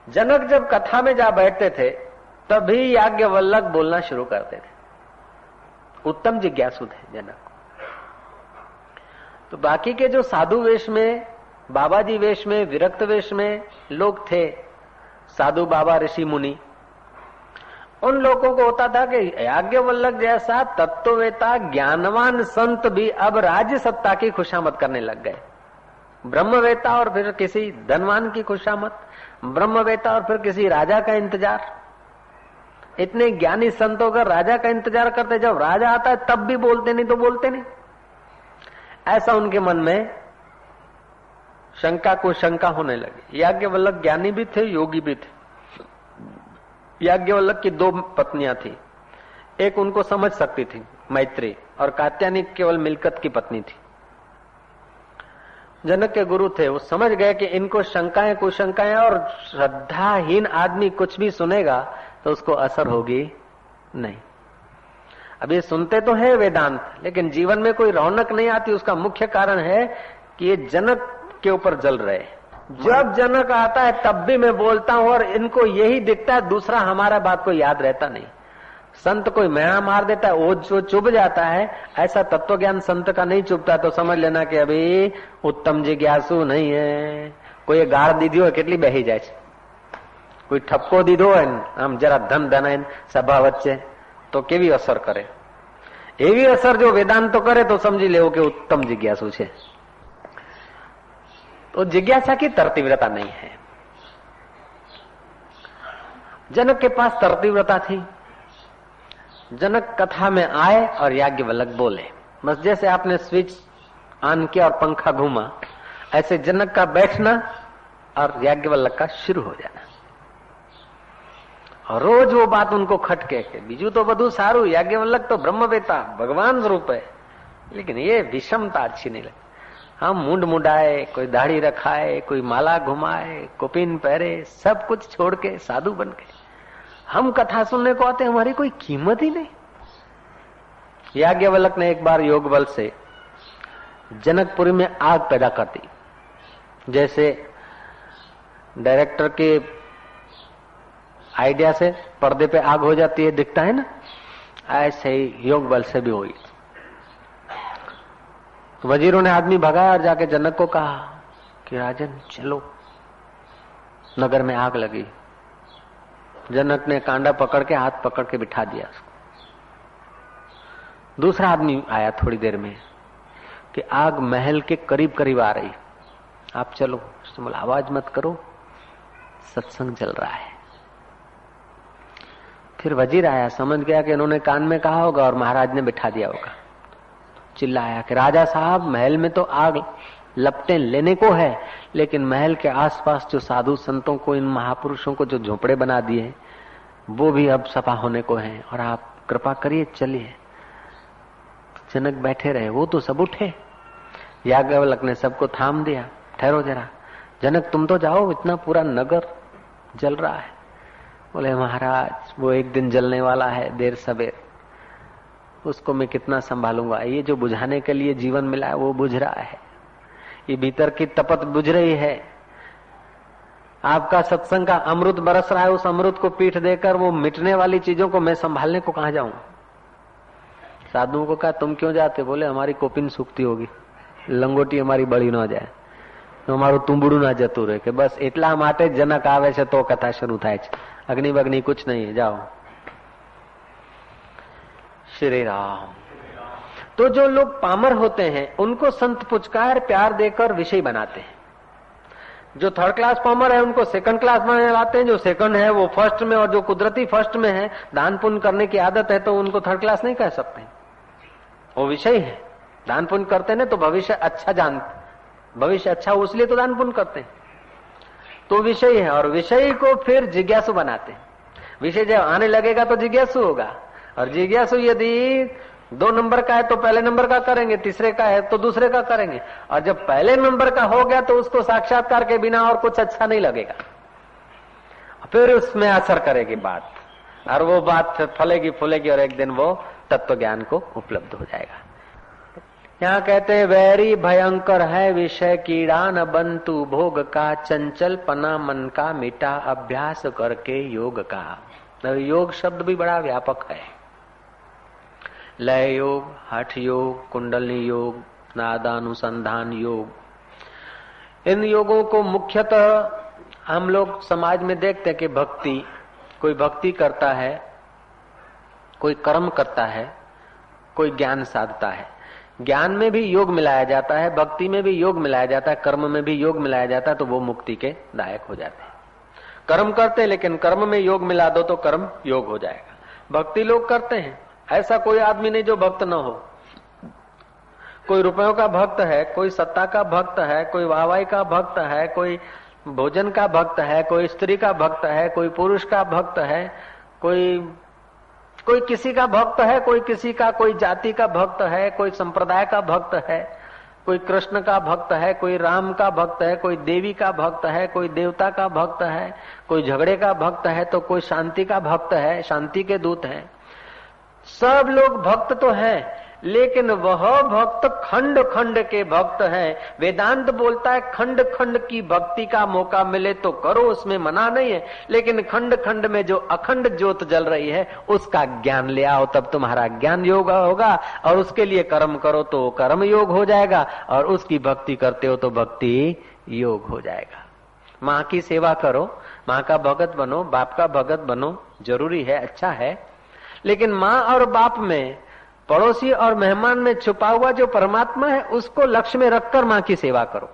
जनक जब कथा में जा बैठते थे तभी याज्ञवल्लभ बोलना शुरू करते थे। उत्तम जिज्ञासु थे जनक। तो बाकी के जो साधु वेश में, बाबा जी वेश में, विरक्त वेश में लोग थे, साधु बाबा ऋषि मुनि, उन लोगों को होता था कि याज्ञवल्लभ जैसा तत्ववेता ज्ञानवान संत भी अब राज्य सत्ता की खुशामद करने लग गए। ब्रह्मवेता और फिर किसी धनवान की खुशामद, ब्रह्मवेता और फिर किसी राजा का इंतजार। इतने ज्ञानी संत होकर राजा का इंतजार करते, जब राजा आता है तब भी बोलते नहीं तो बोलते नहीं। ऐसा उनके मन में शंका को शंका होने लगी। याज्ञवल्लभ ज्ञानी भी थे, योगी भी थे। याज्ञवल्लभ की 2 पत्नियां थी। एक उनको समझ सकती थी, मैत्री, और कात्यायनी केवल मिल्कत की पत्नी थी। जनक के गुरु थे, वो समझ गए कि इनको शंकाएं कुशंकाएं, और श्रद्धाहीन आदमी कुछ भी सुनेगा तो उसको असर होगी नहीं। अब ये सुनते तो है वेदांत, लेकिन जीवन में कोई रौनक नहीं आती। उसका मुख्य कारण है कि ये जनक के ऊपर जल रहे। जब जनक आता है तब भी मैं बोलता हूं, और इनको यही दिखता है, दूसरा हमारा बात को याद रहता नहीं। संत कोई मैणा मार देता है, वो जो चुभ जाता है, ऐसा तत्व ज्ञान संत का नहीं चुभता, तो समझ लेना कि अभी उत्तम जिज्ञासु नहीं है। कोई गाड़ दीधी हो કેટલી બેહી જાય છે, કોઈ ઠપકો દીધો હોય આમ જરા ધન ધનાઈને સભા વચ્ચે તો કેવી અસર કરે, એવી અસર જો વેદાંત તો કરે તો સમજી લેવું કે उत्तम जिज्ञासु છે। तो जिज्ञासा की तरतीव्रता नहीं है। जनक के पास तरतीव्रता थी। जनक कथा में आए और याज्ञवल्क्य बोले, बस जैसे आपने स्विच ऑन किया और पंखा घूमा, ऐसे जनक का बैठना और याज्ञवल्क्य का शुरू हो जाना। और रोज वो बात उनको खटके के बीजू तो बधु सारू, याज्ञवल्क्य तो ब्रह्मवेता भगवान रूप है, लेकिन ये विषमता अच्छी नहीं लगती। हम मुंड मुंडाए, कोई दाढ़ी रखाए, कोई माला घुमाए, कोपिन पहरे, सब कुछ छोड़ के साधु बन के हम कथा सुनने को आते, हमारी कोई कीमत ही नहीं। याज्ञवल्क्य ने एक बार योग बल से जनकपुरी में आग पैदा कर दी। जैसे डायरेक्टर के आइडिया से पर्दे पे आग हो जाती है, दिखता है ना, ऐसे ही योग बल से भी हुई। वजीरों ने आदमी भगाया और जाके जनक को कहा कि राजन चलो, नगर में आग लगी। जनक ने कांडा पकड़ के, हाथ पकड़ के बिठा दिया उसको। दूसरा आदमी आया थोड़ी देर में कि आग महल के करीब करीब आ रही, आप चलो। उसने बोला आवाज मत करो, सत्संग चल रहा है। फिर वजीर आया, समझ गया कि इन्होंने कान में कहा होगा और महाराज ने बिठा दिया होगा। चिल्लाया कि राजा साहब, महल में तो आग लपटें लेने को है, लेकिन महल के आसपास जो साधु संतों को, इन महापुरुषों को जो झोपड़े बना दिए, वो भी अब सफा होने को हैं, और आप कृपा करिए चलिए। जनक बैठे रहे, वो तो सब उठे। याज्ञवल्क्य ने सबको थाम दिया, ठहरो जरा, जनक तुम तो जाओ, इतना पूरा नगर जल रहा है। बोले महाराज, वो एक दिन जलने वाला है देर सवेर, उसको मैं कितना संभालूंगा। ये जो बुझाने के लिए जीवन मिला है वो बुझ रहा है, ये भीतर की तपत बुझ रही है। आपका सत्संग का अमृत बरस रहा है, उस अमृत को पीठ देकर वो मिटने वाली चीजों को मैं संभालने को कहां जाऊं। साधुओं को कहा तुम क्यों जाते? बोले हमारी कोपिन सूखती होगी, लंगोटी हमारी बड़ी न जाए, અમારું તુંબડું ના જતું રહે, કે બસ એટલા માટે જનક આવે છે તો કથા શરૂ થાય છે, અગ્નિ બગ્નિ कुछ नहीं है, जाओ। श्री राम। तो जो लोग पामर होते हैं उनको संत पुचकार प्यार देकर विषय बनाते हैं। जो थर्ड क्लास पामर है उनको सेकंड क्लास में लाते हैं, जो सेकंड है वो फर्स्ट में, और जो कुदरती फर्स्ट में है, दान पुण्य करने की आदत है, तो उनको थर्ड क्लास नहीं कह सकते। वो विषय है, दान पुण्य करते हैं तो भविष्य अच्छा जानते, भविष्य अच्छा हो इसलिए तो दान पुण्य करते हैं। तो विषय है, और विषय को फिर जिज्ञासु बनाते हैं। विषय जब आने लगेगा तो जिज्ञासु होगा, और जिज्ञासु यदि 2 नंबर का है तो पहले नंबर का करेंगे, तीसरे का है तो दूसरे का करेंगे, और जब पहले नंबर का हो गया तो उसको साक्षात्कार के बिना और कुछ अच्छा नहीं लगेगा, फिर उसमें असर करेगी बात, और वो बात फलेगी फूलेगी, और एक दिन वो तत्व ज्ञान को उपलब्ध हो जाएगा। यहाँ कहते हैं वैरी भयंकर है विषय कीड़ा न बंतु भोग का, चंचल पना मन का मिटा अभ्यास करके योग का। योग शब्द भी बड़ा व्यापक है। लय योग, हठ योग, कुंडली योग, नादानुसंधान योग, इन योगों को मुख्यतः हम लोग समाज में देखते हैं कि भक्ति, कोई भक्ति करता है, कोई कर्म करता है, कोई ज्ञान साधता है। ज्ञान में भी योग मिलाया जाता है, भक्ति में भी योग मिलाया जाता है, कर्म में भी योग मिलाया जाता है, तो वो मुक्ति के दायक हो जाते हैं। कर्म करते लेकिन कर्म में योग मिला दो तो कर्म योग हो जाएगा। भक्ति लोग करते हैं, ऐसा कोई आदमी नहीं जो भक्त न हो। कोई रुपयों का भक्त है, कोई सत्ता का भक्त है, कोई वाहवाही का भक्त है, कोई भोजन का भक्त है, कोई स्त्री का भक्त है, कोई पुरुष का भक्त है, कोई किसी का भक्त है, कोई किसी का, कोई जाति का भक्त है, कोई संप्रदाय का भक्त है, कोई कृष्ण का भक्त है, कोई राम का भक्त है, कोई देवी का भक्त है, कोई देवता का भक्त है, कोई झगड़े का भक्त है, तो कोई शांति का भक्त है, शांति के दूत है। सब लोग भक्त तो हैं, लेकिन वह भक्त खंड खंड के भक्त हैं। वेदांत बोलता है खंड खंड की भक्ति का मौका मिले तो करो, उसमें मना नहीं है, लेकिन खंड खंड में जो अखंड ज्योत जल रही है उसका ज्ञान ले आओ, तब तुम्हारा ज्ञान योग होगा। और उसके लिए कर्म करो तो कर्म योग हो जाएगा, और उसकी भक्ति करते हो तो भक्ति योग हो जाएगा। माँ की सेवा करो, माँ का भगत बनो, बाप का भगत बनो, जरूरी है, अच्छा है, लेकिन माँ और बाप में, पड़ोसी और मेहमान में छुपा हुआ जो परमात्मा है उसको लक्ष्य में रखकर माँ की सेवा करो।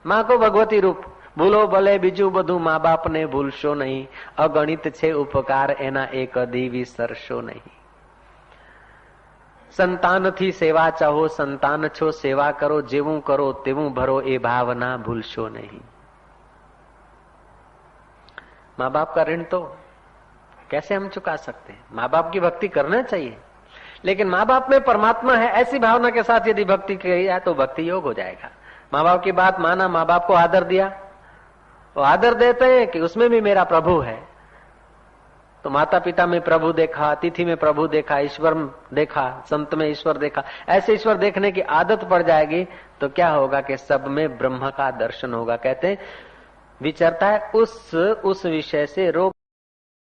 माँ को भगवती रूप भूलो भले बीजू बधु माँ बाप ने भूलशो नहीं, अगणित छे उपकार एना एक कदी विसरशो नहीं। संतान थी सेवा चाहो, संतान छो सेवा करो, जेवू करो तेवू भरो, ए भावना भूलशो नहीं। माँ बाप का ऋण तो कैसे हम चुका सकते हैं? माँ बाप की भक्ति करना चाहिए, लेकिन माँ बाप में परमात्मा है ऐसी भावना के साथ यदि भक्ति की जाए तो भक्ति योग हो जाएगा। माँ बाप की बात माना, माँ बाप को आदर दिया, वो आदर देते हैं कि उसमें भी मेरा प्रभु है, तो माता पिता में प्रभु देखा, अतिथि में प्रभु देखा, ईश्वर देखा, संत में ईश्वर देखा, ऐसे ईश्वर देखने की आदत पड़ जाएगी तो क्या होगा कि सब में ब्रह्म का दर्शन होगा। कहते हैं विचरता है उस विषय से रोग